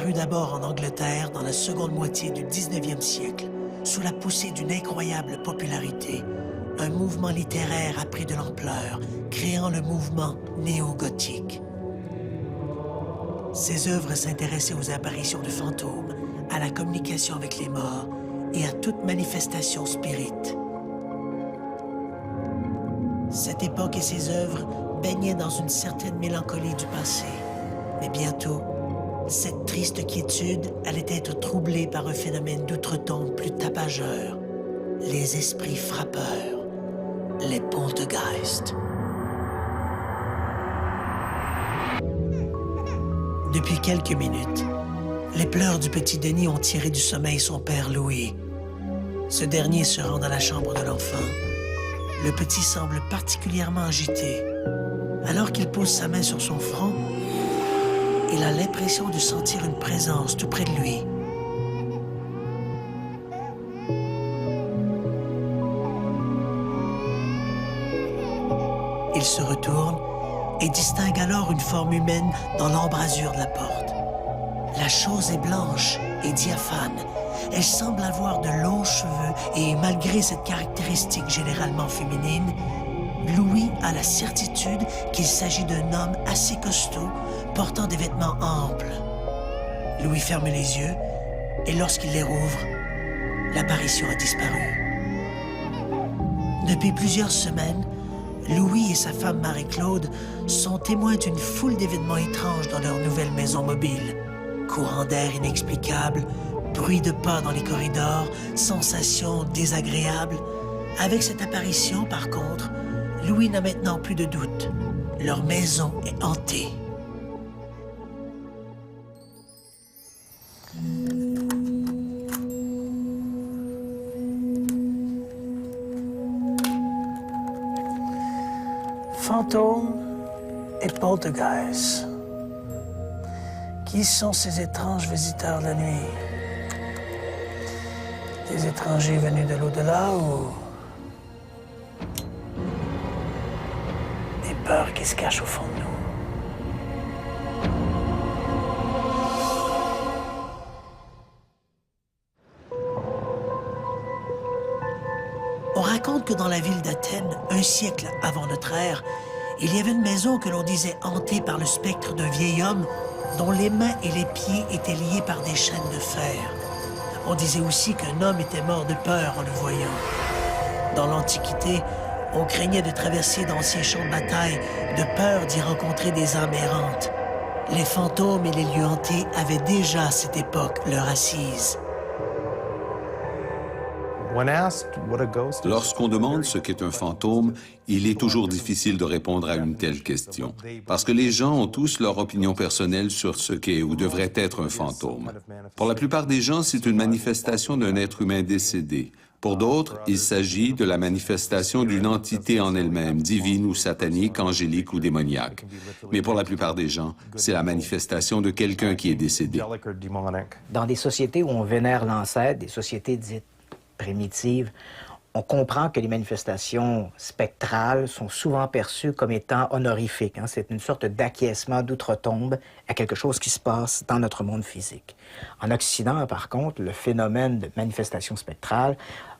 apparu d'abord en Angleterre dans la seconde moitié du 19e siècle, sous la poussée d'une incroyable popularité. Un mouvement littéraire a pris de l'ampleur, créant le mouvement néo-gothique. Ses œuvres s'intéressaient aux apparitions de fantômes, à la communication avec les morts et à toute manifestation spirite. Cette époque et ses œuvres baignaient dans une certaine mélancolie du passé. Mais bientôt, cette triste quiétude allait être troublée par un phénomène d'outre-tombe plus tapageur, les esprits frappeurs, les poltergeists. Depuis quelques minutes, les pleurs du petit Denis ont tiré du sommeil son père Louis. Ce dernier se rend dans la chambre de l'enfant. Le petit semble particulièrement agité. Alors qu'il pose sa main sur son front, il a l'impression de sentir une présence tout près de lui. Il se retourne et distingue alors une forme humaine dans l'embrasure de la porte. La chose est blanche et diaphane. Elle semble avoir de longs cheveux et malgré cette caractéristique généralement féminine, Louis a la certitude qu'il s'agit d'un homme assez costaud, portant des vêtements amples. Louis ferme les yeux et lorsqu'il les rouvre, l'apparition a disparu. Depuis plusieurs semaines, Louis et sa femme Marie-Claude sont témoins d'une foule d'événements étranges dans leur nouvelle maison mobile. Courant d'air inexplicable, bruit de pas dans les corridors, sensations désagréables. Avec cette apparition, par contre, Louis n'a maintenant plus de doute. Leur maison est hantée. Fantômes et poltergeists. Qui sont ces étranges visiteurs de la nuit? Des étrangers venus de l'au-delà ou des peurs qui se cachent au fond de nous? On raconte que dans la ville d'Athènes, un siècle avant notre ère, il y avait une maison que l'on disait hantée par le spectre d'un vieil homme dont les mains et les pieds étaient liés par des chaînes de fer. On disait aussi qu'un homme était mort de peur en le voyant. Dans l'Antiquité, on craignait de traverser d'anciens champs de bataille, de peur d'y rencontrer des âmes errantes. Les fantômes et les lieux hantés avaient déjà à cette époque leur assise. Lorsqu'on demande ce qu'est un fantôme, il est toujours difficile de répondre à une telle question, parce que les gens ont tous leur opinion personnelle sur ce qu'est ou devrait être un fantôme. Pour la plupart des gens, c'est une manifestation d'un être humain décédé. Pour d'autres, il s'agit de la manifestation d'une entité en elle-même, divine ou satanique, angélique ou démoniaque. Mais pour la plupart des gens, c'est la manifestation de quelqu'un qui est décédé. Dans des sociétés où on vénère l'ancêtre, des sociétés dites primitives, on comprend que les manifestations spectrales sont souvent perçues comme étant honorifiques. C'est une sorte d'acquiescement d'outre-tombe à quelque chose qui se passe dans notre monde physique. En Occident, par contre, le phénomène de manifestation spectrale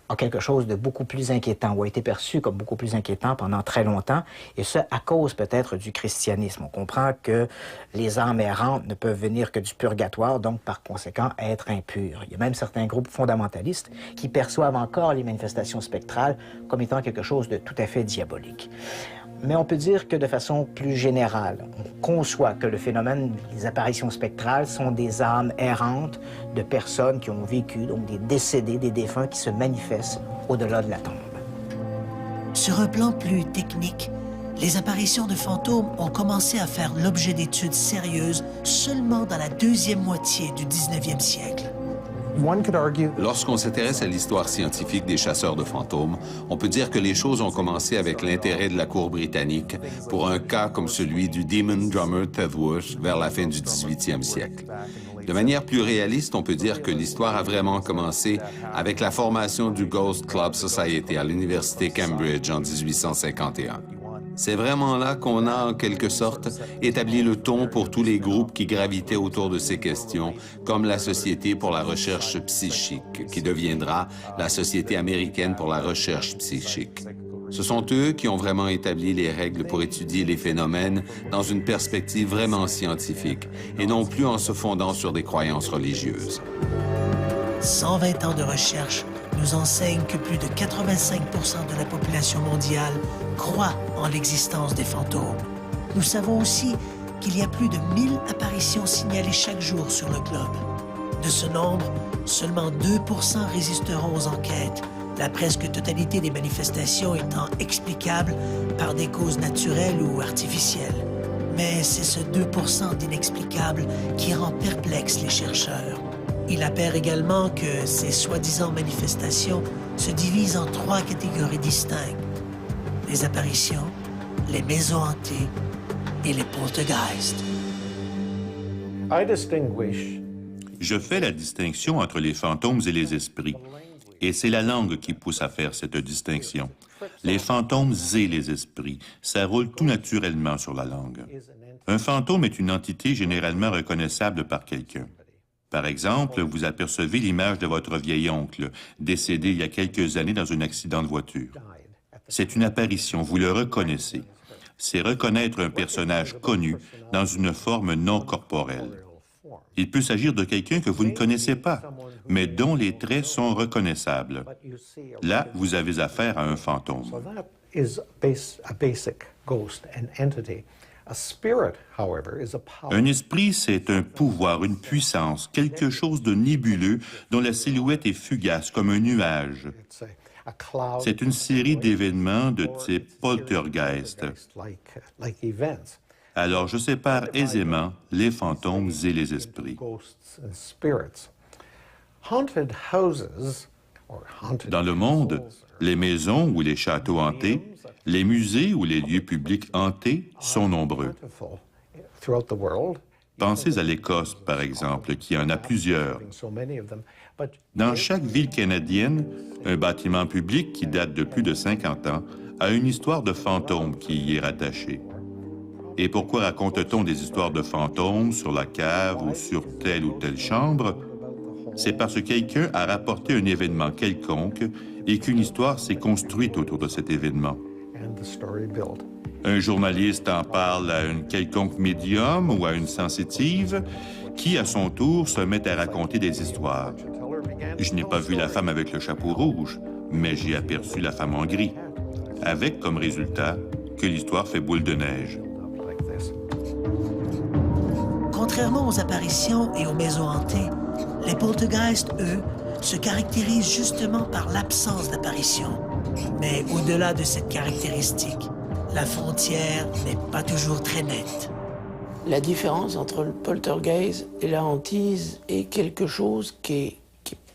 a quelque chose de beaucoup plus inquiétant, ou a été perçu comme beaucoup plus inquiétant pendant très longtemps, et ce, à cause peut-être du christianisme. On comprend que les âmes errantes ne peuvent venir que du purgatoire, donc par conséquent être impures. Il y a même certains groupes fondamentalistes qui perçoivent encore les manifestations spectrales comme étant quelque chose de tout à fait diabolique. Mais on peut dire que de façon plus générale, on conçoit que le phénomène des apparitions spectrales sont des âmes errantes de personnes qui ont vécu, donc des décédés, des défunts qui se manifestent au-delà de la tombe. Sur un plan plus technique, les apparitions de fantômes ont commencé à faire l'objet d'études sérieuses seulement dans la deuxième moitié du 19e siècle. Lorsqu'on s'intéresse à l'histoire scientifique des chasseurs de fantômes, on peut dire que les choses ont commencé avec l'intérêt de la cour britannique pour un cas comme celui du Demon Drummer Tedworth vers la fin du 18e siècle. De manière plus réaliste, on peut dire que l'histoire a vraiment commencé avec la formation du Ghost Club Society à l'Université Cambridge en 1851. C'est vraiment là qu'on a, en quelque sorte, établi le ton pour tous les groupes qui gravitaient autour de ces questions, comme la Société pour la recherche psychique, qui deviendra la Société américaine pour la recherche psychique. Ce sont eux qui ont vraiment établi les règles pour étudier les phénomènes dans une perspective vraiment scientifique, et non plus en se fondant sur des croyances religieuses. 120 ans de recherche nous enseignent que plus de 85% de la population mondiale croit en l'existence des fantômes. Nous savons aussi qu'il y a plus de 1000 apparitions signalées chaque jour sur le globe. De ce nombre, seulement 2% résisteront aux enquêtes, la presque totalité des manifestations étant explicables par des causes naturelles ou artificielles. Mais c'est ce 2% d'inexplicables qui rend perplexes les chercheurs. Il apparaît également que ces soi-disant manifestations se divisent en 3 catégories distinctes: les apparitions, les maisons hantées et les poltergeists. Je fais la distinction entre les fantômes et les esprits. Et c'est la langue qui pousse à faire cette distinction. Les fantômes et les esprits, ça roule tout naturellement sur la langue. Un fantôme est une entité généralement reconnaissable par quelqu'un. Par exemple, vous apercevez l'image de votre vieil oncle, décédé il y a quelques années dans un accident de voiture. C'est une apparition, vous le reconnaissez. C'est reconnaître un personnage connu dans une forme non corporelle. Il peut s'agir de quelqu'un que vous ne connaissez pas, mais dont les traits sont reconnaissables. Là, vous avez affaire à un fantôme. Un esprit, c'est un pouvoir, une puissance, quelque chose de nébuleux dont la silhouette est fugace, comme un nuage. C'est une série d'événements de type poltergeist. Alors, je sépare aisément les fantômes et les esprits. Dans le monde, les maisons ou les châteaux hantés, les musées ou les lieux publics hantés sont nombreux. Pensez à l'Écosse, par exemple, qui en a plusieurs. Dans chaque ville canadienne, un bâtiment public qui date de plus de 50 ans a une histoire de fantôme qui y est rattachée. Et pourquoi raconte-t-on des histoires de fantômes sur la cave ou sur telle ou telle chambre? C'est parce que quelqu'un a rapporté un événement quelconque et qu'une histoire s'est construite autour de cet événement. Un journaliste en parle à une quelconque médium ou à une sensitive qui, à son tour, se met à raconter des histoires. Je n'ai pas vu la femme avec le chapeau rouge, mais j'ai aperçu la femme en gris, avec comme résultat que l'histoire fait boule de neige. Contrairement aux apparitions et aux maisons hantées, les poltergeists, eux, se caractérisent justement par l'absence d'apparition. Mais au-delà de cette caractéristique, la frontière n'est pas toujours très nette. La différence entre le poltergeist et la hantise est quelque chose qui est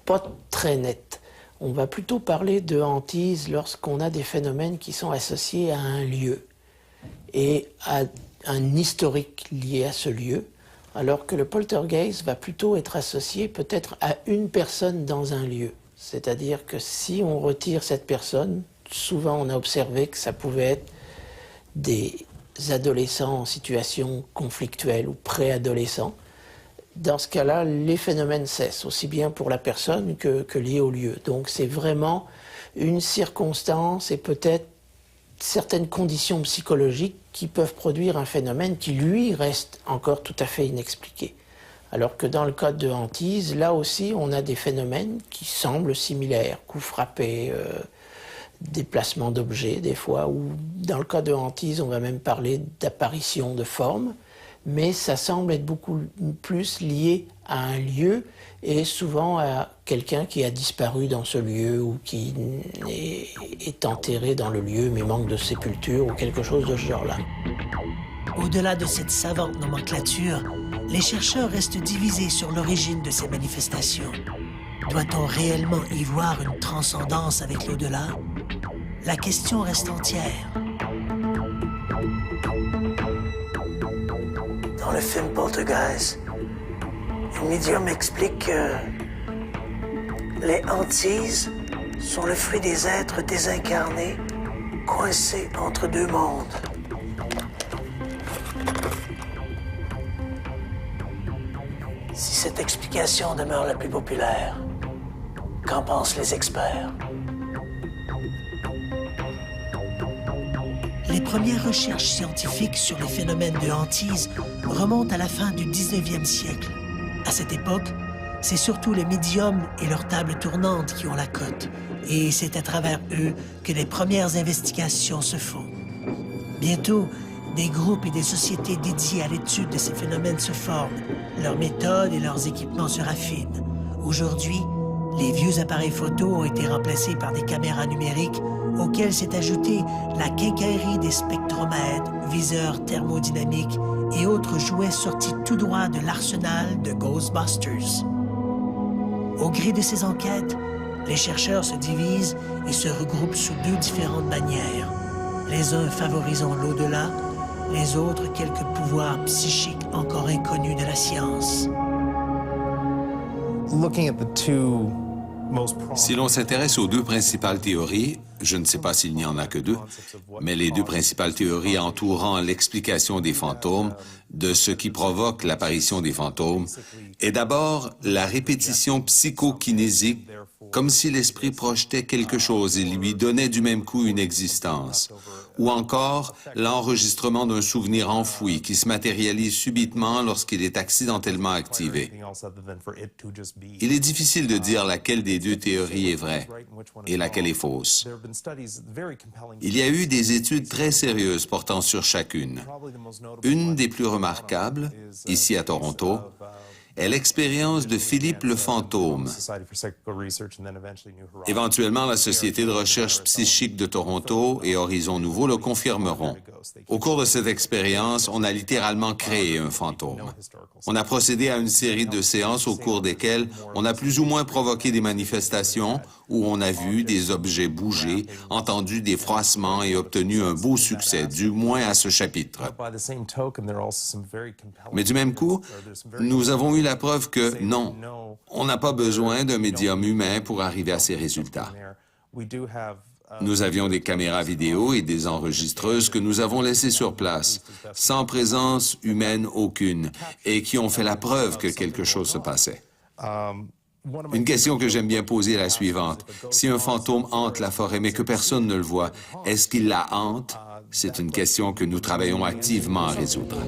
pas très net. On va plutôt parler de hantise lorsqu'on a des phénomènes qui sont associés à un lieu et à un historique lié à ce lieu, alors que le poltergeist va plutôt être associé peut-être à une personne dans un lieu. C'est-à-dire que si on retire cette personne, souvent on a observé que ça pouvait être des adolescents en situation conflictuelle ou préadolescents. Dans ce cas-là, les phénomènes cessent, aussi bien pour la personne que liés au lieu. Donc c'est vraiment une circonstance et peut-être certaines conditions psychologiques qui peuvent produire un phénomène qui, lui, reste encore tout à fait inexpliqué. Alors que dans le cas de hantise, là aussi, on a des phénomènes qui semblent similaires, coups frappés, déplacement d'objets des fois, ou dans le cas de hantise, on va même parler d'apparition de forme, mais ça semble être beaucoup plus lié à un lieu et souvent à quelqu'un qui a disparu dans ce lieu ou qui est enterré dans le lieu mais manque de sépulture ou quelque chose de ce genre-là. Au-delà de cette savante nomenclature, les chercheurs restent divisés sur l'origine de ces manifestations. Doit-on réellement y voir une transcendance avec l'au-delà? La question reste entière. Dans le film Poltergeist, une médium explique que les hantises sont le fruit des êtres désincarnés coincés entre deux mondes. Si cette explication demeure la plus populaire, qu'en pensent les experts? Les premières recherches scientifiques sur les phénomènes de hantise remontent à la fin du 19e siècle. À cette époque, c'est surtout les médiums et leurs tables tournantes qui ont la cote. Et c'est à travers eux que les premières investigations se font. Bientôt, des groupes et des sociétés dédiées à l'étude de ces phénomènes se forment. Leurs méthodes et leurs équipements se raffinent. Aujourd'hui, les vieux appareils photo ont été remplacés par des caméras numériques auxquelles s'est ajoutée la quincaillerie des spectromètres, viseurs thermodynamiques et autres jouets sortis tout droit de l'arsenal de Ghostbusters. Au gré de ces enquêtes, les chercheurs se divisent et se regroupent sous deux différentes bannières. Les uns favorisant l'au-delà, les autres quelques pouvoirs psychiques encore inconnus de la science. Si l'on s'intéresse aux deux principales théories, je ne sais pas s'il n'y en a que deux, mais les deux principales théories entourant l'explication des fantômes, de ce qui provoque l'apparition des fantômes, est d'abord la répétition psychokinésique, comme si l'esprit projetait quelque chose et lui donnait du même coup une existence, ou encore l'enregistrement d'un souvenir enfoui qui se matérialise subitement lorsqu'il est accidentellement activé. Il est difficile de dire laquelle des deux théories est vraie et laquelle est fausse. Il y a eu des études très sérieuses portant sur chacune. Une des plus remarquables, ici à Toronto, est l'expérience de Philippe le Fantôme. Éventuellement, la Société de recherche psychique de Toronto et Horizon Nouveau le confirmeront. Au cours de cette expérience, on a littéralement créé un fantôme. On a procédé à une série de séances au cours desquelles on a plus ou moins provoqué des manifestations où on a vu des objets bouger, entendu des froissements et obtenu un beau succès, du moins à ce chapitre. Mais du même coup, nous avons eu la preuve que non, on n'a pas besoin d'un médium humain pour arriver à ces résultats. Nous avions des caméras vidéo et des enregistreuses que nous avons laissées sur place, sans présence humaine aucune, et qui ont fait la preuve que quelque chose se passait. Une question que j'aime bien poser est la suivante. Si un fantôme hante la forêt, mais que personne ne le voit, est-ce qu'il la hante? C'est une question que nous travaillons activement à résoudre.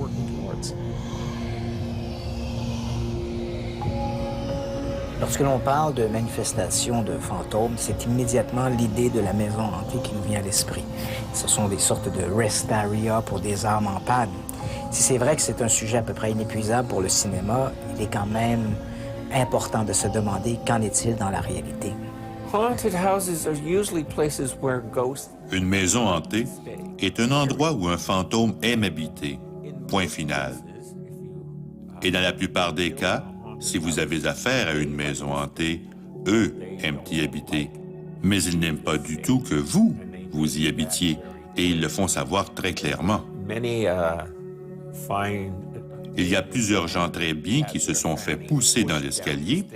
Lorsque l'on parle de manifestations de fantômes, c'est immédiatement l'idée de la maison hantée qui nous vient à l'esprit. Ce sont des sortes de rest area pour des âmes en panne. Si c'est vrai que c'est un sujet à peu près inépuisable pour le cinéma, il est quand même important de se demander qu'en est-il dans la réalité. Une maison hantée est un endroit où un fantôme aime habiter. Point final. Et dans la plupart des cas, si vous avez affaire à une maison hantée, eux aiment y habiter. Mais ils n'aiment pas du tout que vous y habitiez, et ils le font savoir très clairement. Il y a plusieurs gens très bien qui se sont fait pousser dans l'escalier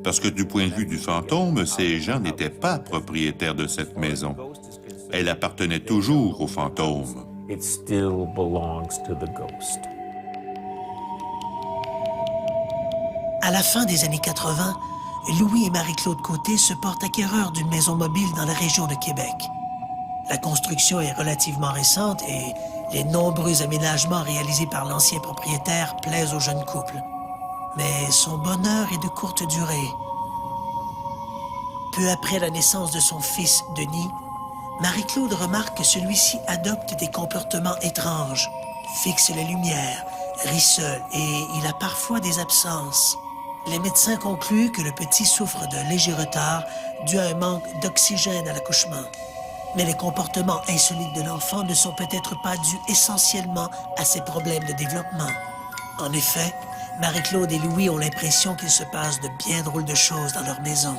parce que du point de vue du fantôme, ces gens n'étaient pas propriétaires de cette maison. Elle appartenait toujours au fantôme. À la fin des années 80, Louis et Marie-Claude Côté se portent acquéreurs d'une maison mobile dans la région de Québec. La construction est relativement récente et les nombreux aménagements réalisés par l'ancien propriétaire plaisent au jeune couple. Mais son bonheur est de courte durée. Peu après la naissance de son fils, Denis, Marie-Claude remarque que celui-ci adopte des comportements étranges, fixe les lumières, rit seul et il a parfois des absences. Les médecins concluent que le petit souffre d'un léger retard dû à un manque d'oxygène à l'accouchement. Mais les comportements insolites de l'enfant ne sont peut-être pas dus essentiellement à ses problèmes de développement. En effet, Marie-Claude et Louis ont l'impression qu'il se passe de bien drôles de choses dans leur maison.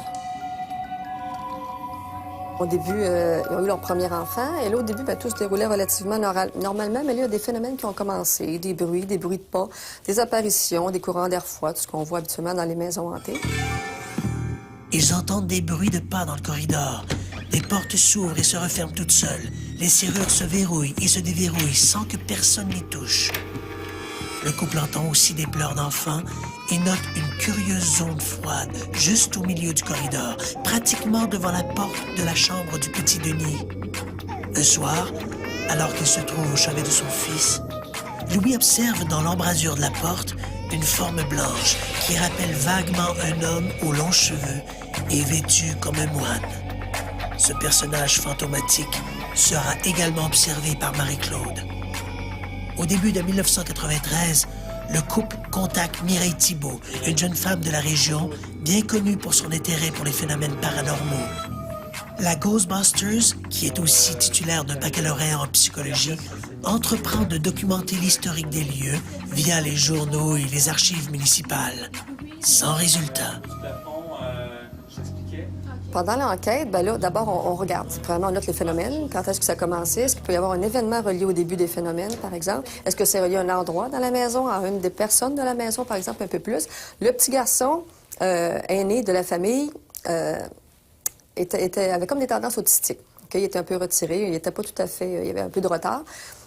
Au début, ils ont eu leur premier enfant, et là, au début, tout se déroulait relativement normalement, mais là, il y a des phénomènes qui ont commencé, des bruits de pas, des apparitions, des courants d'air froid, tout ce qu'on voit habituellement dans les maisons hantées. Ils entendent des bruits de pas dans le corridor. Des portes s'ouvrent et se referment toutes seules. Les serrures se verrouillent et se déverrouillent sans que personne n'y touche. Le couple entend aussi des pleurs d'enfants et note une curieuse zone froide juste au milieu du corridor, pratiquement devant la porte de la chambre du petit Denis. Un soir, alors qu'il se trouve au chevet de son fils, Louis observe dans l'embrasure de la porte une forme blanche qui rappelle vaguement un homme aux longs cheveux et vêtu comme un moine. Ce personnage fantomatique sera également observé par Marie-Claude. Au début de 1993, le couple contacte Mireille Thibault, une jeune femme de la région, bien connue pour son intérêt pour les phénomènes paranormaux. La Ghostbusters, qui est aussi titulaire d'un baccalauréat en psychologie, entreprend de documenter l'historique des lieux via les journaux et les archives municipales. Sans résultat. Pendant l'enquête, ben là, d'abord, on regarde. Premièrement, on note les phénomènes. Quand est-ce que ça a commencé? Est-ce qu'il peut y avoir un événement relié au début des phénomènes, par exemple? Est-ce que c'est relié à un endroit dans la maison, à une des personnes de la maison, par exemple, un peu plus? Le petit garçon aîné de la famille avait comme des tendances autistiques. Okay? Il était un peu retiré, il n'était pas tout à fait... il avait un peu de retard.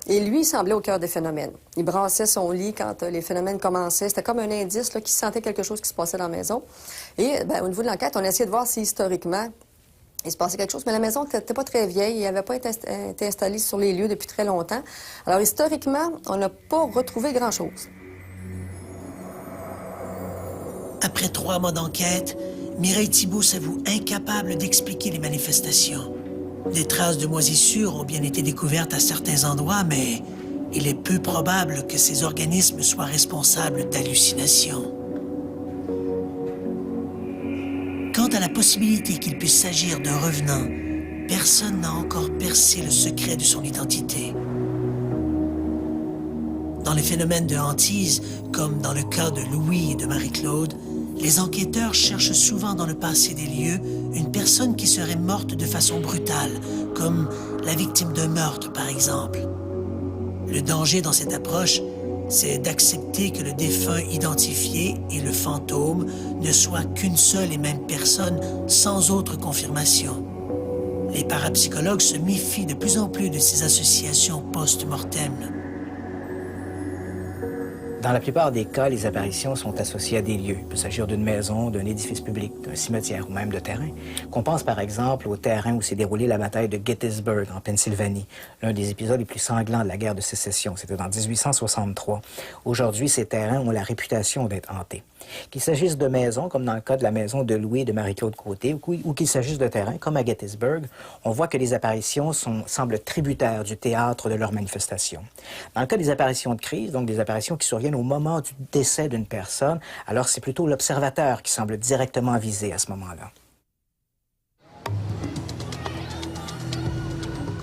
Et lui, il semblait au cœur des phénomènes. Il brassait son lit quand les phénomènes commençaient. C'était comme un indice qu'il sentait quelque chose qui se passait dans la maison. Et ben, au niveau de l'enquête, on a essayé de voir si historiquement, il se passait quelque chose. Mais la maison n'était pas très vieille. Il n'avait pas été installé sur les lieux depuis très longtemps. Alors, historiquement, on n'a pas retrouvé grand-chose. Après 3 mois d'enquête, Mireille Thibault s'avoue incapable d'expliquer les manifestations. Des traces de moisissures ont bien été découvertes à certains endroits, mais il est peu probable que ces organismes soient responsables d'hallucinations. Quant à la possibilité qu'il puisse s'agir d'un revenant, personne n'a encore percé le secret de son identité. Dans les phénomènes de hantise, comme dans le cas de Louis et de Marie-Claude, les enquêteurs cherchent souvent dans le passé des lieux une personne qui serait morte de façon brutale, comme la victime d'un meurtre, par exemple. Le danger dans cette approche, c'est d'accepter que le défunt identifié et le fantôme ne soient qu'une seule et même personne sans autre confirmation. Les parapsychologues se méfient de plus en plus de ces associations post-mortem. Dans la plupart des cas, les apparitions sont associées à des lieux. Il peut s'agir d'une maison, d'un édifice public, d'un cimetière ou même de terrain. Qu'on pense par exemple au terrain où s'est déroulée la bataille de Gettysburg en Pennsylvanie, l'un des épisodes les plus sanglants de la guerre de sécession. C'était en 1863. Aujourd'hui, ces terrains ont la réputation d'être hantés. Qu'il s'agisse de maisons, comme dans le cas de la maison de Louis et de Marie-Claude Côté, ou qu'il s'agisse de terrains, comme à Gettysburg, on voit que les apparitions semblent tributaires du théâtre de leurs manifestations. Dans le cas des apparitions de crise, donc des apparitions qui surviennent au moment du décès d'une personne, alors c'est plutôt l'observateur qui semble directement visé à ce moment-là.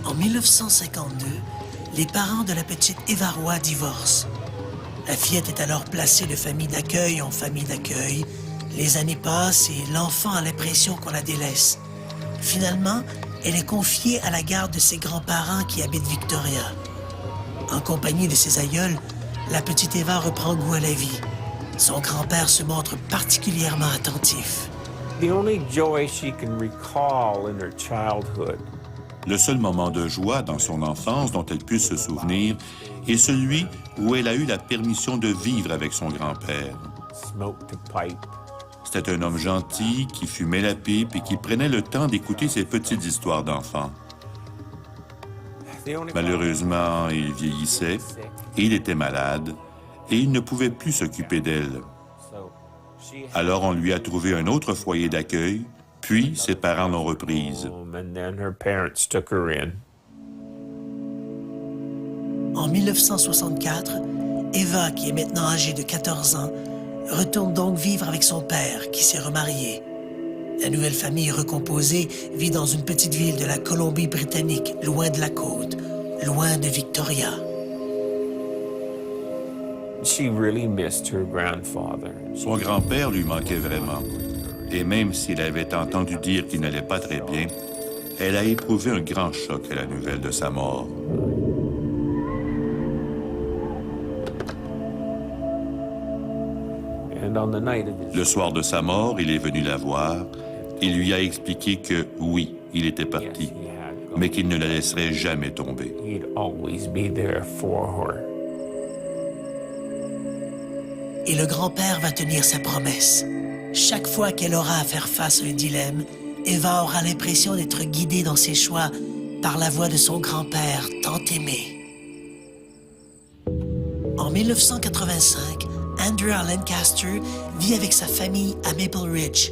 En 1952, les parents de la petite Eva Roy divorcent. La fillette est alors placée de famille d'accueil en famille d'accueil. Les années passent et l'enfant a l'impression qu'on la délaisse. Finalement, elle est confiée à la garde de ses grands-parents qui habitent Victoria. En compagnie de ses aïeuls, la petite Eva reprend goût à la vie. Son grand-père se montre particulièrement attentif. Le seul moment de joie dans son enfance dont elle puisse se souvenir est celui où elle a eu la permission de vivre avec son grand-père. C'était un homme gentil qui fumait la pipe et qui prenait le temps d'écouter ses petites histoires d'enfants. Malheureusement, il vieillissait et il était malade et il ne pouvait plus s'occuper d'elle. Alors on lui a trouvé un autre foyer d'accueil, puis ses parents l'ont reprise. En 1964, Eva, qui est maintenant âgée de 14 ans, retourne donc vivre avec son père, qui s'est remarié. La nouvelle famille recomposée vit dans une petite ville de la Colombie-Britannique, loin de la côte, loin de Victoria. Son grand-père lui manquait vraiment. Et même s'il avait entendu dire qu'il n'allait pas très bien, elle a éprouvé un grand choc à la nouvelle de sa mort. Le soir de sa mort, il est venu la voir. Il lui a expliqué que, oui, il était parti, mais qu'il ne la laisserait jamais tomber. Et le grand-père va tenir sa promesse. Chaque fois qu'elle aura à faire face à un dilemme, Eva aura l'impression d'être guidée dans ses choix par la voix de son grand-père tant aimé. En 1985, Andrea Lancaster vit avec sa famille à Maple Ridge.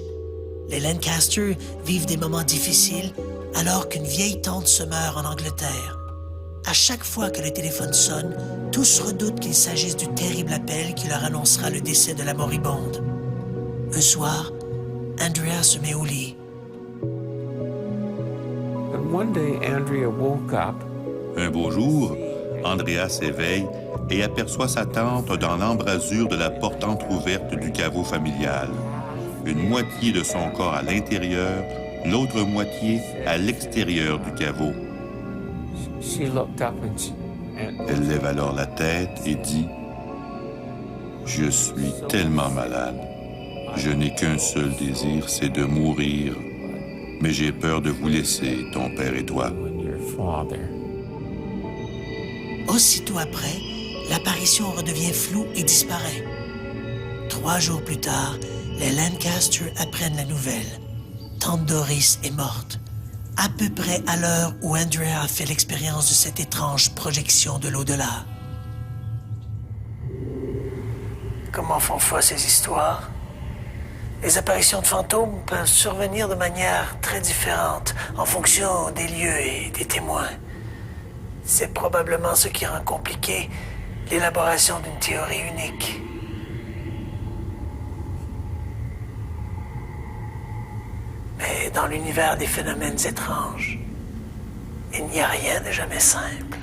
Les Lancaster vivent des moments difficiles alors qu'une vieille tante se meurt en Angleterre. À chaque fois que le téléphone sonne, tous redoutent qu'il s'agisse du terrible appel qui leur annoncera le décès de la moribonde. Un soir, Andrea se met au lit. Un beau jour, Andrea s'éveille et aperçoit sa tante dans l'embrasure de la porte entr'ouverte du caveau familial. Une moitié de son corps à l'intérieur, l'autre moitié à l'extérieur du caveau. Elle lève alors la tête et dit « Je suis tellement malade. Je n'ai qu'un seul désir, c'est de mourir. Mais j'ai peur de vous laisser, ton père et toi. » Aussitôt après, l'apparition redevient floue et disparaît. 3 jours plus tard, les Lancaster apprennent la nouvelle. Tante Doris est morte, à peu près à l'heure où Andrea a fait l'expérience de cette étrange projection de l'au-delà. Comment font foi ces histoires? Les apparitions de fantômes peuvent survenir de manière très différente en fonction des lieux et des témoins. C'est probablement ce qui rend compliqué l'élaboration d'une théorie unique. Mais dans l'univers des phénomènes étranges, il n'y a rien de jamais simple.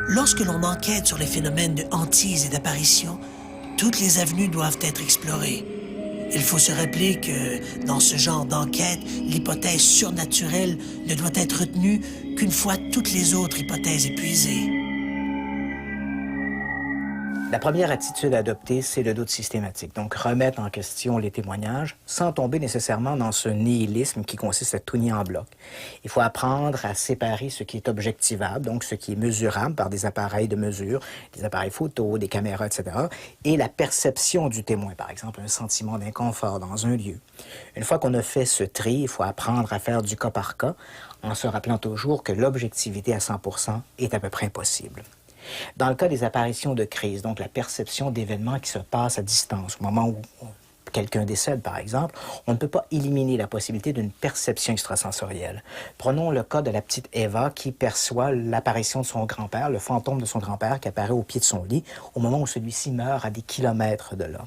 Lorsque l'on enquête sur les phénomènes de hantise et d'apparition, toutes les avenues doivent être explorées. Il faut se rappeler que, dans ce genre d'enquête, l'hypothèse surnaturelle ne doit être retenue qu'une fois toutes les autres hypothèses épuisées. La première attitude à adopter, c'est le doute systématique. Donc, remettre en question les témoignages sans tomber nécessairement dans ce nihilisme qui consiste à tout nier en bloc. Il faut apprendre à séparer ce qui est objectivable, donc ce qui est mesurable par des appareils de mesure, des appareils photo, des caméras, etc., et la perception du témoin, par exemple, un sentiment d'inconfort dans un lieu. Une fois qu'on a fait ce tri, il faut apprendre à faire du cas par cas, en se rappelant toujours que l'objectivité à 100% est à peu près impossible. Dans le cas des apparitions de crise, donc la perception d'événements qui se passent à distance, au moment où quelqu'un décède, par exemple, on ne peut pas éliminer la possibilité d'une perception extrasensorielle. Prenons le cas de la petite Eva qui perçoit l'apparition de son grand-père, le fantôme de son grand-père qui apparaît au pied de son lit au moment où celui-ci meurt à des kilomètres de là.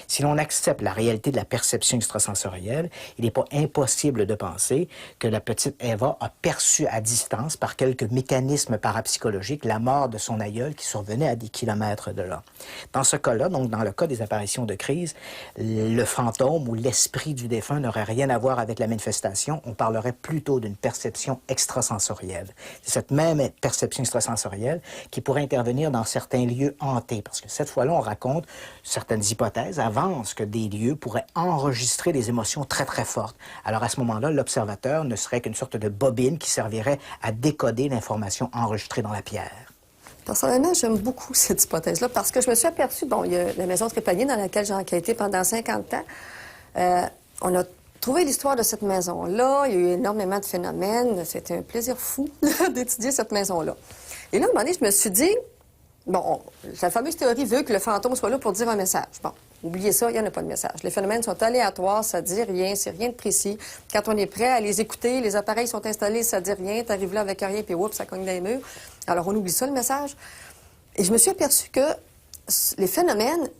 Si l'on accepte la réalité de la perception extrasensorielle, il n'est pas impossible de penser que la petite Eva a perçu à distance, par quelques mécanismes parapsychologiques, la mort de son aïeul qui survenait à des kilomètres de là. Dans ce cas-là, donc dans le cas des apparitions de crise, le fantôme ou l'esprit du défunt n'aurait rien à voir avec la manifestation. On parlerait plutôt d'une perception extrasensorielle. C'est cette même perception extrasensorielle qui pourrait intervenir dans certains lieux hantés, parce que cette fois-là, on raconte, certaines hypothèses avancent que des lieux pourraient enregistrer des émotions très, très fortes. Alors à ce moment-là, l'observateur ne serait qu'une sorte de bobine qui servirait à décoder l'information enregistrée dans la pierre. Personnellement, j'aime beaucoup cette hypothèse-là parce que je me suis aperçue, bon, il y a la maison Trépanier dans laquelle j'ai enquêté pendant 50 ans. On a trouvé l'histoire de cette maison-là. Il y a eu énormément de phénomènes. C'était un plaisir fou d'étudier cette maison-là. Et là, à un moment donné, je me suis dit, bon, la fameuse théorie veut que le fantôme soit là pour dire un message. Bon, oubliez ça, il n'y en a pas de message. Les phénomènes sont aléatoires, ça dit rien, c'est rien de précis. Quand on est prêt à les écouter, les appareils sont installés, ça dit rien, t'arrives là avec rien, puis oups, ça cogne dans les murs. Alors, on oublie ça, le message. Et je me suis aperçue que les phénomènes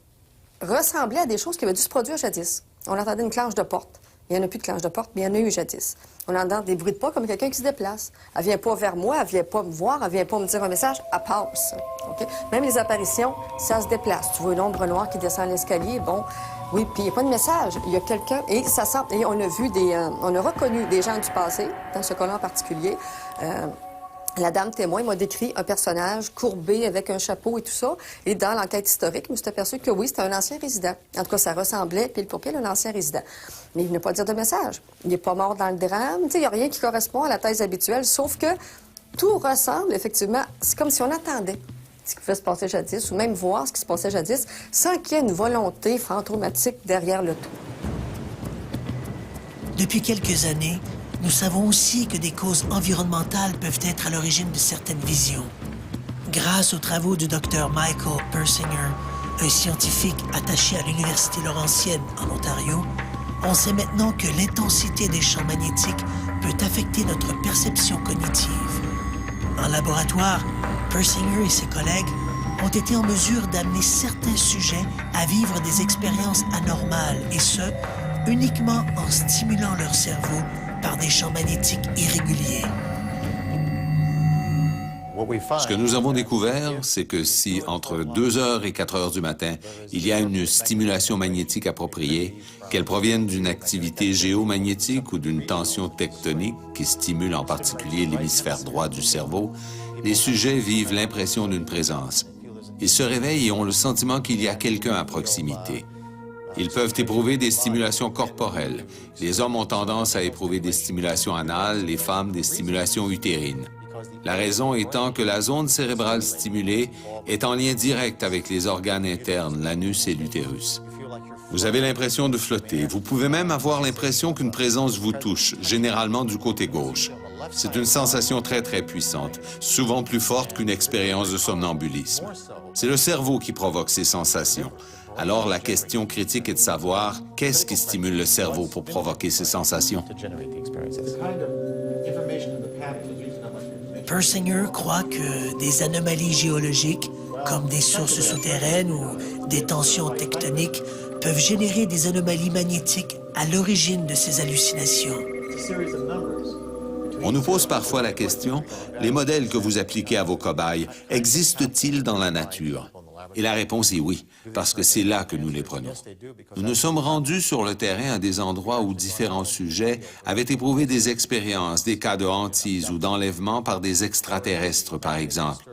ressemblaient à des choses qui avaient dû se produire jadis. On entendait une clenche de porte. Il n'y en a plus de clenche de porte, mais il y en a eu jadis. On entend des bruits de pas comme quelqu'un qui se déplace. Elle vient pas vers moi, elle vient pas me voir, elle vient pas me dire un message, elle passe. Okay? Même les apparitions, ça se déplace. Tu vois une ombre noire qui descend l'escalier, bon... Oui, puis il n'y a pas de message. Il y a quelqu'un... Et ça sent... Et on a vu des... on a reconnu des gens du passé, dans ce cas-là en particulier. La dame témoin m'a décrit un personnage courbé avec un chapeau et tout ça. Et dans l'enquête historique, je me suis aperçue que oui, c'était un ancien résident. En tout cas, ça ressemblait pile pour pile à un ancien résident. Mais il ne venait pas dire de message. Il n'est pas mort dans le drame. Tu sais, il n'y a rien qui correspond à la thèse habituelle, sauf que Tout ressemble, effectivement, c'est comme si on attendait ce qui pouvait se passer jadis, ou même voir ce qui se passait jadis, sans qu'il y ait une volonté fantomatique derrière le tout. Depuis quelques années, nous savons aussi que des causes environnementales peuvent être à l'origine de certaines visions. Grâce aux travaux du Dr Michael Persinger, un scientifique attaché à l'Université Laurentienne en Ontario, on sait maintenant que l'intensité des champs magnétiques peut affecter notre perception cognitive. En laboratoire, Persinger et ses collègues ont été en mesure d'amener certains sujets à vivre des expériences anormales, et ce, uniquement en stimulant leur cerveau par des champs magnétiques irréguliers. Ce que nous avons découvert, c'est que si entre 2 heures et 4 heures du matin, il y a une stimulation magnétique appropriée, qu'elle provienne d'une activité géomagnétique ou d'une tension tectonique qui stimule en particulier l'hémisphère droit du cerveau, les sujets vivent l'impression d'une présence. Ils se réveillent et ont le sentiment qu'il y a quelqu'un à proximité. Ils peuvent éprouver des stimulations corporelles. Les hommes ont tendance à éprouver des stimulations anales, les femmes des stimulations utérines. La raison étant que la zone cérébrale stimulée est en lien direct avec les organes internes, l'anus et l'utérus. Vous avez l'impression de flotter. Vous pouvez même avoir l'impression qu'une présence vous touche, généralement du côté gauche. C'est une sensation très, très puissante, souvent plus forte qu'une expérience de somnambulisme. C'est le cerveau qui provoque ces sensations. Alors, la question critique est de savoir qu'est-ce qui stimule le cerveau pour provoquer ces sensations. Persinger croit que des anomalies géologiques, comme des sources souterraines ou des tensions tectoniques, peuvent générer des anomalies magnétiques à l'origine de ces hallucinations. On nous pose parfois la question, les modèles que vous appliquez à vos cobayes existent-ils dans la nature? Et la réponse est oui, parce que c'est là que nous les prenons. Nous nous sommes rendus sur le terrain à des endroits où différents sujets avaient éprouvé des expériences, des cas de hantise ou d'enlèvement par des extraterrestres, par exemple.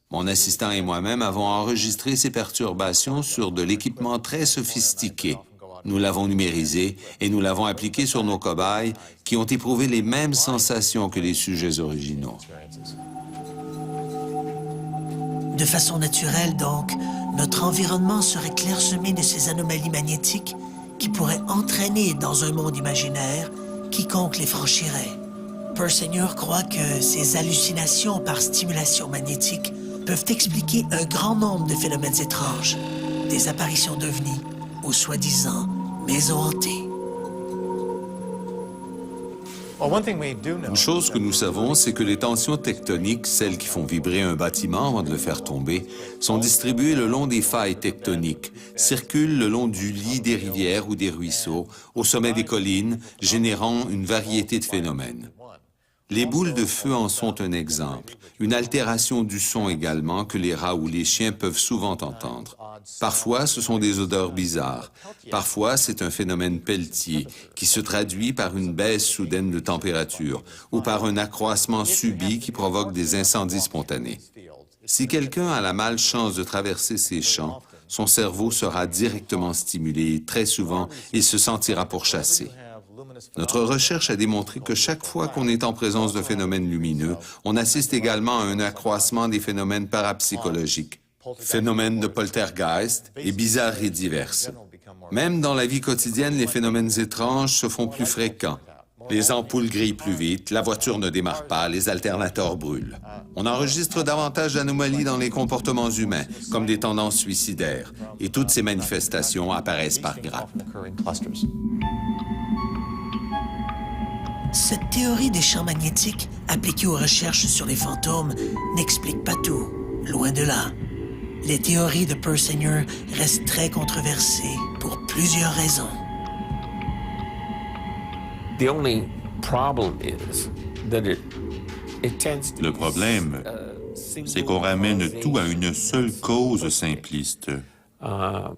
Mon assistant et moi-même avons enregistré ces perturbations sur de l'équipement très sophistiqué. Nous l'avons numérisé et nous l'avons appliqué sur nos cobayes qui ont éprouvé les mêmes sensations que les sujets originaux. De façon naturelle, donc, notre environnement serait clairsemé de ces anomalies magnétiques qui pourraient entraîner dans un monde imaginaire quiconque les franchirait. Persinger croit que ces hallucinations par stimulation magnétique peuvent expliquer un grand nombre de phénomènes étranges, des apparitions d'ovnis aux soi-disant maisons hantées. Une chose que nous savons, c'est que les tensions tectoniques, celles qui font vibrer un bâtiment avant de le faire tomber, sont distribuées le long des failles tectoniques, circulent le long du lit des rivières ou des ruisseaux, au sommet des collines, générant une variété de phénomènes. Les boules de feu en sont un exemple, une altération du son également que les rats ou les chiens peuvent souvent entendre. Parfois, ce sont des odeurs bizarres. Parfois, c'est un phénomène Pelletier qui se traduit par une baisse soudaine de température ou par un accroissement subit qui provoque des incendies spontanés. Si quelqu'un a la malchance de traverser ces champs, son cerveau sera directement stimulé et très souvent, il se sentira pourchassé. Notre recherche a démontré que chaque fois qu'on est en présence de phénomènes lumineux, on assiste également à un accroissement des phénomènes parapsychologiques, phénomènes de poltergeist et bizarreries diverses. Même dans la vie quotidienne, les phénomènes étranges se font plus fréquents. Les ampoules grillent plus vite, la voiture ne démarre pas, les alternateurs brûlent. On enregistre davantage d'anomalies dans les comportements humains, comme des tendances suicidaires, et toutes ces manifestations apparaissent par grappes. Cette théorie des champs magnétiques appliquée aux recherches sur les fantômes n'explique pas tout, loin de là. Les théories de Persinger restent très controversées pour plusieurs raisons. Le problème, c'est qu'on ramène tout à une seule cause simpliste. La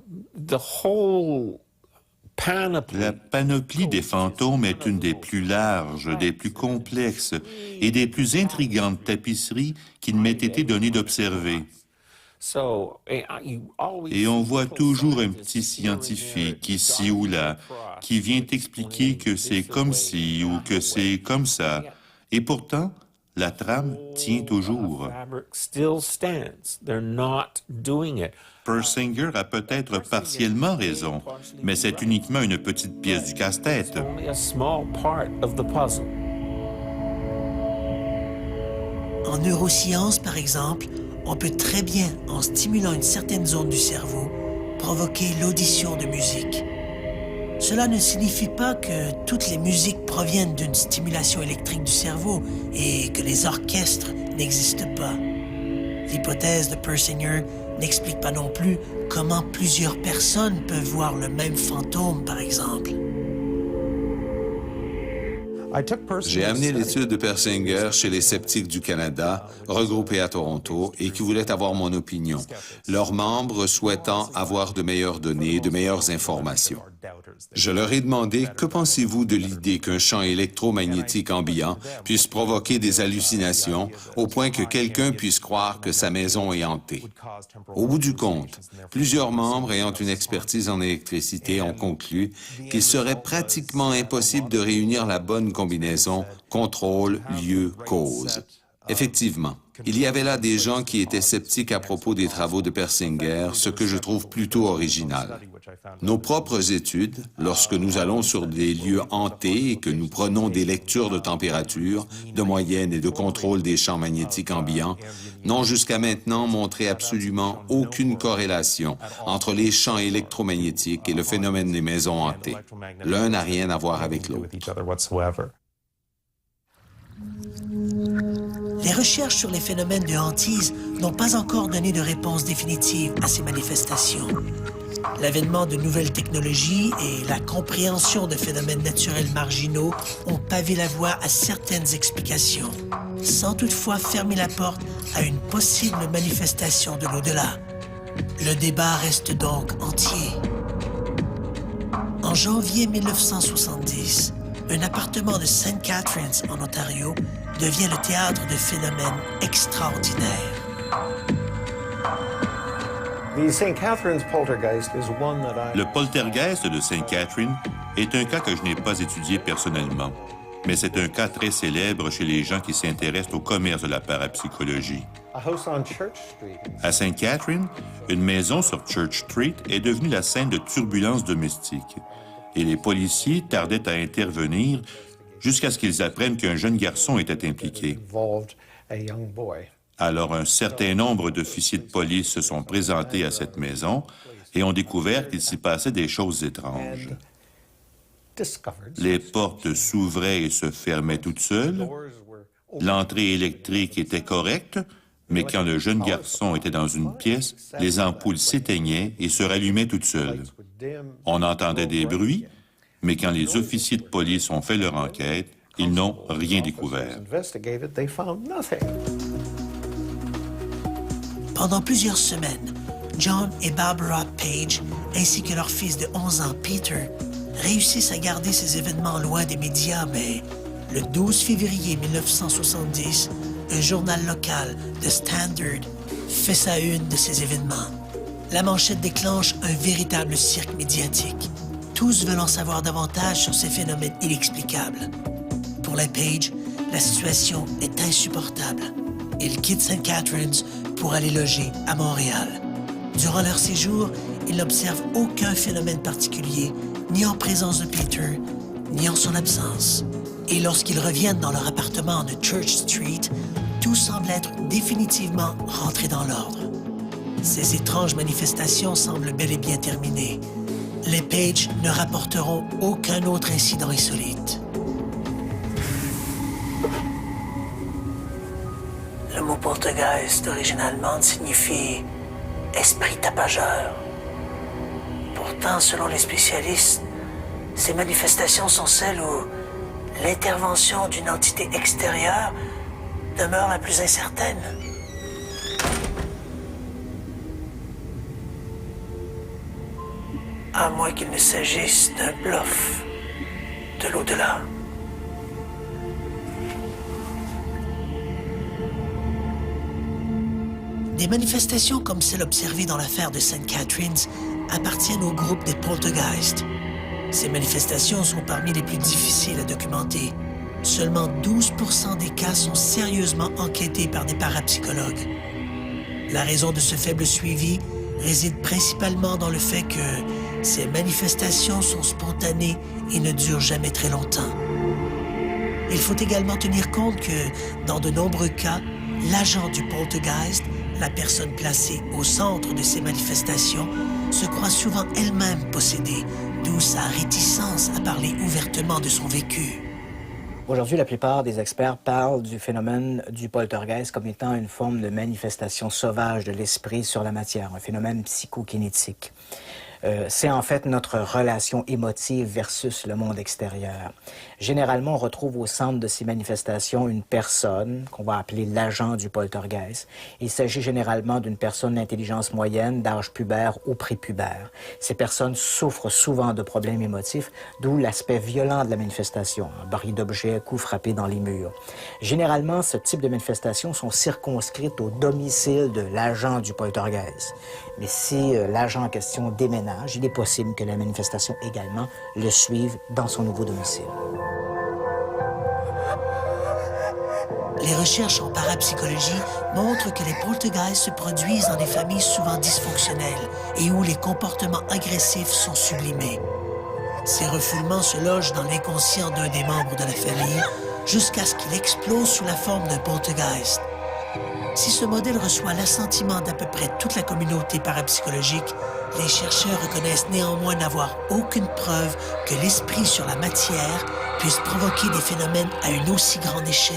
panoplie des fantômes est une des plus larges, des plus complexes et des plus intrigantes tapisseries qu'il m'ait été donné d'observer. Et on voit toujours un petit scientifique ici ou là qui vient expliquer que c'est comme ci ou que c'est comme ça. Et pourtant, la trame tient toujours. Persinger a peut-être partiellement raison, mais c'est uniquement une petite pièce du casse-tête. En neurosciences, par exemple, on peut très bien, en stimulant une certaine zone du cerveau, provoquer l'audition de musique. Cela ne signifie pas que toutes les musiques proviennent d'une stimulation électrique du cerveau et que les orchestres n'existent pas. L'hypothèse de Persinger n'explique pas non plus comment plusieurs personnes peuvent voir le même fantôme, par exemple. J'ai amené l'étude de Persinger chez les sceptiques du Canada, regroupés à Toronto, et qui voulaient avoir mon opinion, leurs membres souhaitant avoir de meilleures données, de meilleures informations. Je leur ai demandé « Que pensez-vous de l'idée qu'un champ électromagnétique ambiant puisse provoquer des hallucinations au point que quelqu'un puisse croire que sa maison est hantée? » Au bout du compte, plusieurs membres ayant une expertise en électricité ont conclu qu'il serait pratiquement impossible de réunir la bonne combinaison contrôle, lieu, cause. Effectivement, il y avait là des gens qui étaient sceptiques à propos des travaux de Persinger, ce que je trouve plutôt original. Nos propres études, lorsque nous allons sur des lieux hantés et que nous prenons des lectures de température, de moyenne et de contrôle des champs magnétiques ambiants, n'ont jusqu'à maintenant montré absolument aucune corrélation entre les champs électromagnétiques et le phénomène des maisons hantées. L'un n'a rien à voir avec l'autre. Les recherches sur les phénomènes de hantise n'ont pas encore donné de réponse définitive à ces manifestations. L'avènement de nouvelles technologies et la compréhension de phénomènes naturels marginaux ont pavé la voie à certaines explications, sans toutefois fermer la porte à une possible manifestation de l'au-delà. Le débat reste donc entier. En janvier 1970, un appartement de St. Catharines, en Ontario, devient le théâtre de phénomènes extraordinaires. Le poltergeist de St. Catherine est un cas que je n'ai pas étudié personnellement, mais c'est un cas très célèbre chez les gens qui s'intéressent au commerce de la parapsychologie. À St. Catherine, une maison sur Church Street est devenue la scène de turbulences domestiques, et les policiers tardaient à intervenir jusqu'à ce qu'ils apprennent qu'un jeune garçon était impliqué. Alors, un certain nombre d'officiers de police se sont présentés à cette maison et ont découvert qu'il s'y passait des choses étranges. Les portes s'ouvraient et se fermaient toutes seules. L'entrée électrique était correcte, mais quand le jeune garçon était dans une pièce, les ampoules s'éteignaient et se rallumaient toutes seules. On entendait des bruits, mais quand les officiers de police ont fait leur enquête, ils n'ont rien découvert. Pendant plusieurs semaines, John et Barbara Page, ainsi que leur fils de 11 ans, Peter, réussissent à garder ces événements loin des médias, mais le 12 février 1970, un journal local, The Standard, fait sa une de ces événements. La manchette déclenche un véritable cirque médiatique. Tous veulent en savoir davantage sur ces phénomènes inexplicables. Pour les Page, la situation est insupportable. Ils quittent St. Catharines pour aller loger à Montréal. Durant leur séjour, ils n'observent aucun phénomène particulier, ni en présence de Peter, ni en son absence. Et lorsqu'ils reviennent dans leur appartement de Church Street, tout semble être définitivement rentré dans l'ordre. Ces étranges manifestations semblent bel et bien terminées. Les Page ne rapporteront aucun autre incident insolite. Le mot poltergeist d'origine allemande signifie « esprit tapageur ». Pourtant, selon les spécialistes, ces manifestations sont celles où l'intervention d'une entité extérieure demeure la plus incertaine. À moins qu'il ne s'agisse d'un bluff de l'au-delà. Des manifestations comme celle observée dans l'affaire de St. Catharines appartiennent au groupe des poltergeists. Ces manifestations sont parmi les plus difficiles à documenter. seulement 12% des cas sont sérieusement enquêtés par des parapsychologues. La raison de ce faible suivi réside principalement dans le fait que ces manifestations sont spontanées et ne durent jamais très longtemps. Il faut également tenir compte que, dans de nombreux cas, l'agent du poltergeist, la personne placée au centre de ces manifestations, se croit souvent elle-même possédée, d'où sa réticence à parler ouvertement de son vécu. Aujourd'hui, la plupart des experts parlent du phénomène du poltergeist comme étant une forme de manifestation sauvage de l'esprit sur la matière, un phénomène psychokinétique. C'est en fait notre relation émotive versus le monde extérieur. Généralement, on retrouve au centre de ces manifestations une personne qu'on va appeler l'agent du poltergeist. Il s'agit généralement d'une personne d'intelligence moyenne, d'âge pubère ou prépubère. Ces personnes souffrent souvent de problèmes émotifs, d'où l'aspect violent de la manifestation, barils d'objets, coups frappés dans les murs. Généralement, ce type de manifestations sont circonscrites au domicile de l'agent du poltergeist. Mais si l'agent en question déménage, il est possible que la manifestation également le suive dans son nouveau domicile. Les recherches en parapsychologie montrent que les poltergeists se produisent dans des familles souvent dysfonctionnelles et où les comportements agressifs sont sublimés. Ces refoulements se logent dans l'inconscient d'un des membres de la famille jusqu'à ce qu'il explose sous la forme d'un poltergeist. Si ce modèle reçoit l'assentiment d'à peu près toute la communauté parapsychologique, les chercheurs reconnaissent néanmoins n'avoir aucune preuve que l'esprit sur la matière puisse provoquer des phénomènes à une aussi grande échelle.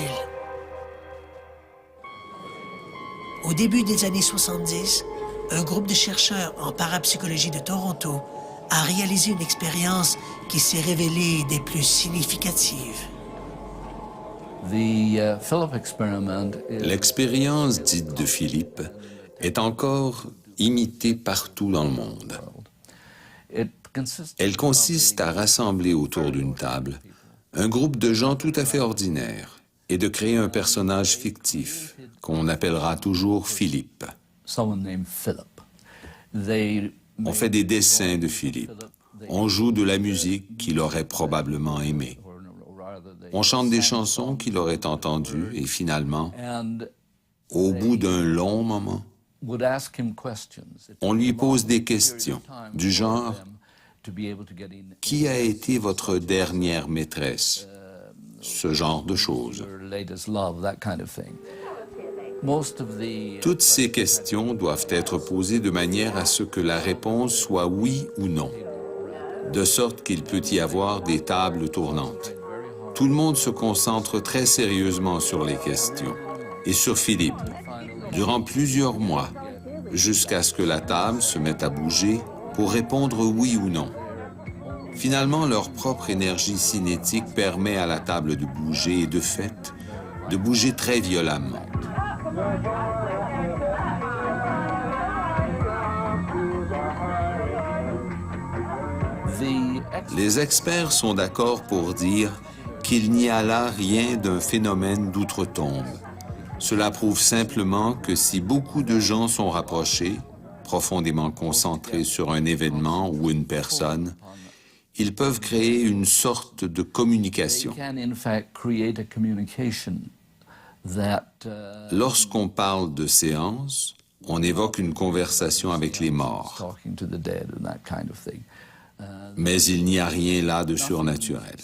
Au début des années 70, un groupe de chercheurs en parapsychologie de Toronto a réalisé une expérience qui s'est révélée des plus significatives. L'expérience dite de Philippe est encore imitée partout dans le monde. Elle consiste à rassembler autour d'une table un groupe de gens tout à fait ordinaires et de créer un personnage fictif qu'on appellera toujours Philippe. On fait des dessins de Philippe. On joue de la musique qu'il aurait probablement aimée. On chante des chansons qu'il aurait entendues et finalement, au bout d'un long moment, on lui pose des questions du genre « Qui a été votre dernière maîtresse ?» Ce genre de choses. Toutes ces questions doivent être posées de manière à ce que la réponse soit oui ou non, de sorte qu'il peut y avoir des tables tournantes. Tout le monde se concentre très sérieusement sur les questions, et sur Philippe, durant plusieurs mois, jusqu'à ce que la table se mette à bouger pour répondre oui ou non. Finalement, leur propre énergie cinétique permet à la table de bouger, et de fait, de bouger très violemment. Les experts sont d'accord pour dire qu'il n'y a là rien d'un phénomène d'outre-tombe. Cela prouve simplement que si beaucoup de gens sont rapprochés, profondément concentrés sur un événement ou une personne, ils peuvent créer une sorte de communication. Lorsqu'on parle de séance, on évoque une conversation avec les morts. Mais il n'y a rien là de surnaturel.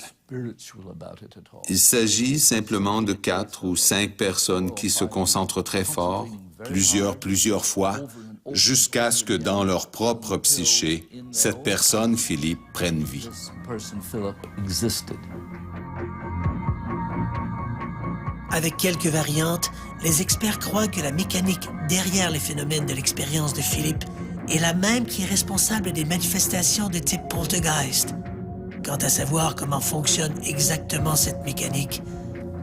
Il s'agit simplement de 4 ou 5 personnes qui se concentrent très fort, plusieurs fois, jusqu'à ce que dans leur propre psyché, cette personne, Philippe, prenne vie. Avec quelques variantes, les experts croient que la mécanique derrière les phénomènes de l'expérience de Philippe est la même qui est responsable des manifestations de type poltergeist. Quant à savoir comment fonctionne exactement cette mécanique,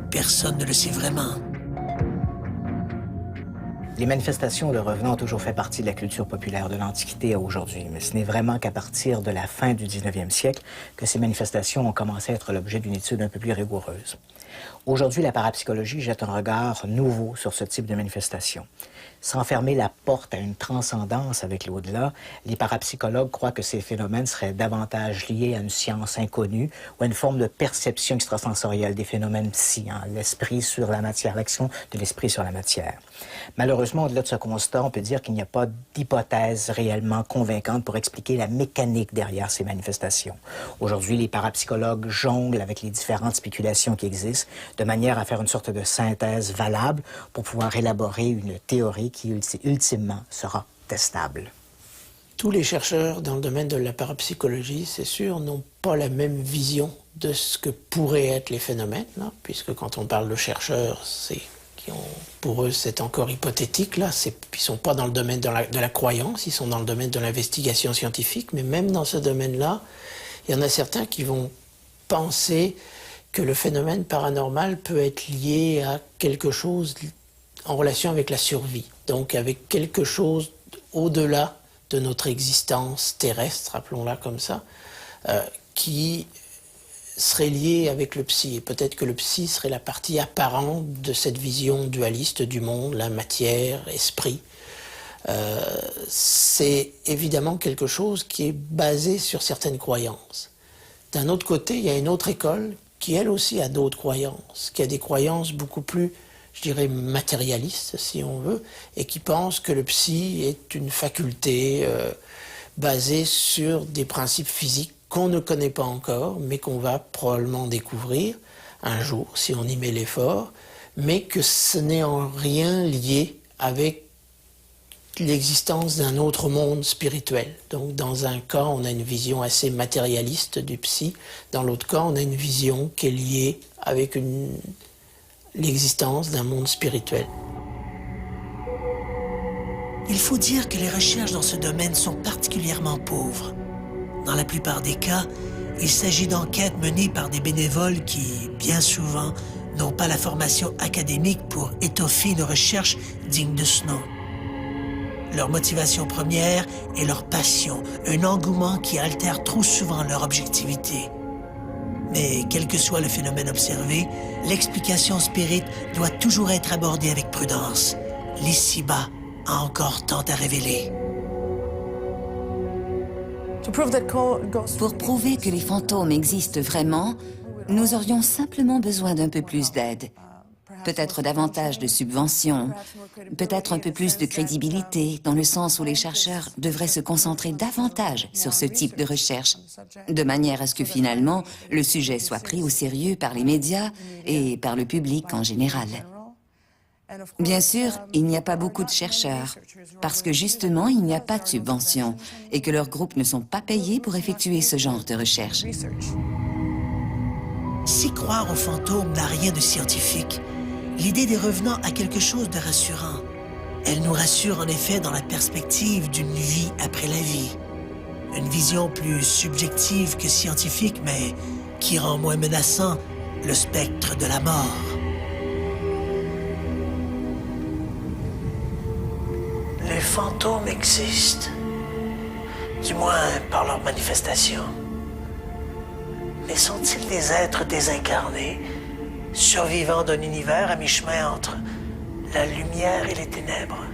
personne ne le sait vraiment. Les manifestations de revenants ont toujours fait partie de la culture populaire de l'Antiquité à aujourd'hui, mais ce n'est vraiment qu'à partir de la fin du 19e siècle que ces manifestations ont commencé à être l'objet d'une étude un peu plus rigoureuse. Aujourd'hui, la parapsychologie jette un regard nouveau sur ce type de manifestation. Sans fermer la porte à une transcendance avec l'au-delà, les parapsychologues croient que ces phénomènes seraient davantage liés à une science inconnue ou à une forme de perception extrasensorielle des phénomènes psy, l'esprit sur la matière, l'action de l'esprit sur la matière. Malheureusement, au-delà de ce constat, on peut dire qu'il n'y a pas d'hypothèse réellement convaincante pour expliquer la mécanique derrière ces manifestations. Aujourd'hui, les parapsychologues jonglent avec les différentes spéculations qui existent de manière à faire une sorte de synthèse valable pour pouvoir élaborer une théorie qui ultimement sera testable. Tous les chercheurs dans le domaine de la parapsychologie, c'est sûr, n'ont pas la même vision de ce que pourraient être les phénomènes, là, puisque quand on parle de chercheurs, pour eux c'est encore hypothétique, là, ils ne sont pas dans le domaine de la croyance, ils sont dans le domaine de l'investigation scientifique, mais même dans ce domaine-là, il y en a certains qui vont penser que le phénomène paranormal peut être lié à quelque chose en relation avec la survie, donc avec quelque chose au-delà de notre existence terrestre, appelons-la comme ça, qui serait lié avec le psy. Et peut-être que le psy serait la partie apparente de cette vision dualiste du monde, la matière, esprit. C'est évidemment quelque chose qui est basé sur certaines croyances. D'un autre côté, il y a une autre école qui, elle aussi, a d'autres croyances, qui a des croyances beaucoup plus, je dirais, matérialiste, si on veut, et qui pense que le psy est une faculté basée sur des principes physiques qu'on ne connaît pas encore, mais qu'on va probablement découvrir un jour, si on y met l'effort, mais que ce n'est en rien lié avec l'existence d'un autre monde spirituel. Donc, dans un cas, on a une vision assez matérialiste du psy, dans l'autre cas, on a une vision qui est liée avec l'existence d'un monde spirituel. Il faut dire que les recherches dans ce domaine sont particulièrement pauvres. Dans la plupart des cas, il s'agit d'enquêtes menées par des bénévoles qui, bien souvent, n'ont pas la formation académique pour étoffer une recherche digne de ce nom. Leur motivation première est leur passion, un engouement qui altère trop souvent leur objectivité. Mais quel que soit le phénomène observé, l'explication spirite doit toujours être abordée avec prudence. L'ici-bas a encore tant à révéler. Pour prouver que les fantômes existent vraiment, nous aurions simplement besoin d'un peu plus d'aide. Peut-être davantage de subventions, peut-être un peu plus de crédibilité, dans le sens où les chercheurs devraient se concentrer davantage sur ce type de recherche, de manière à ce que finalement, le sujet soit pris au sérieux par les médias et par le public en général. Bien sûr, il n'y a pas beaucoup de chercheurs, parce que justement, il n'y a pas de subventions et que leurs groupes ne sont pas payés pour effectuer ce genre de recherche. Si croire aux fantômes n'a rien de scientifique, l'idée des revenants a quelque chose de rassurant. Elle nous rassure en effet dans la perspective d'une vie après la vie. Une vision plus subjective que scientifique, mais qui rend moins menaçant le spectre de la mort. Les fantômes existent, du moins par leur manifestation. Mais sont-ils des êtres désincarnés, survivant d'un univers à mi-chemin entre la lumière et les ténèbres?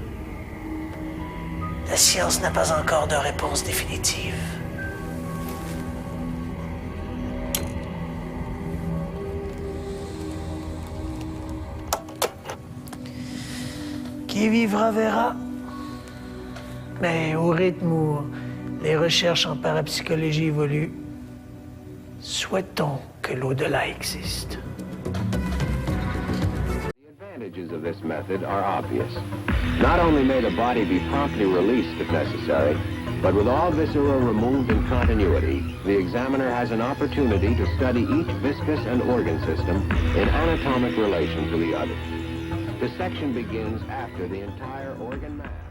La science n'a pas encore de réponse définitive. Qui vivra verra. Mais au rythme où les recherches en parapsychologie évoluent, souhaitons que l'au-delà existe. The advantages of this method are obvious. Not only may the body be promptly released if necessary, but with all viscera removed in continuity, the examiner has an opportunity to study each viscous and organ system in anatomic relation to the other. Dissection begins after the entire organ mass.